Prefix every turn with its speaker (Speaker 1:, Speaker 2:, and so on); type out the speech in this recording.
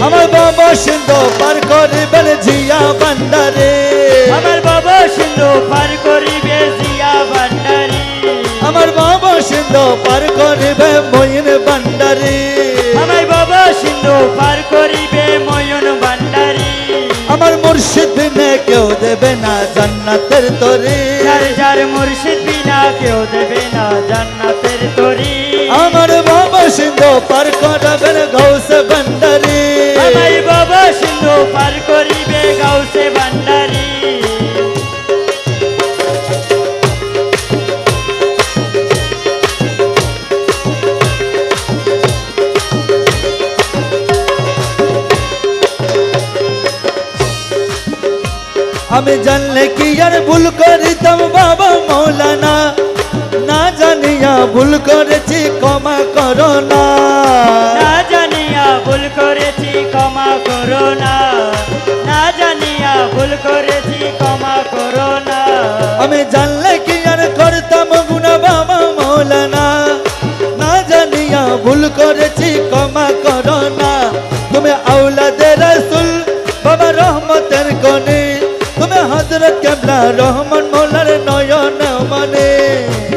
Speaker 1: আমার বাবা সিন্ধু পার করিবেন জিয়া ভান্ডারী
Speaker 2: আমার বাবা সিন্ধু পার করিবে জিয়া ভান্ডারী
Speaker 1: আমার বাবা সিন্ধু পার করিবে মঈন ভান্ডারী
Speaker 2: আমার বাবা সিন্ধু পার করিবে ময়ূন ভান্ডারী
Speaker 1: আমার মুর্শিদ বিনে কেউ দেবে না জান্নাতের তরি
Speaker 2: যার যার মুর্শিদ বিনা কেউ দেবে না জান্নাতের তরি
Speaker 1: আমার বাবা সিন্ধু পার করাবেন গাউসে ভান্ডারী
Speaker 2: আমার বাবা সিন্ধু পার করিবে গাউসে ভান্ডারী
Speaker 1: আমি জানলে কি আর ভুল করিতাম বাবা মৌলানা না জানিয়া ভুল করেছি ক্ষমা করো না
Speaker 2: না জানিয়া ভুল করেছি ক্ষমা করো না না জানিয়া ভুল করেছি ক্ষমা করো না
Speaker 1: আমি জানলে কি আর করতাম গুনাহ বাবা মৌলানা না জানিয়া ভুল করেছি ক্ষমা করো না তুমি আওলাদে রাসূল বাবা রহমতের কোনে তুমি হযরত কিবলা রহমত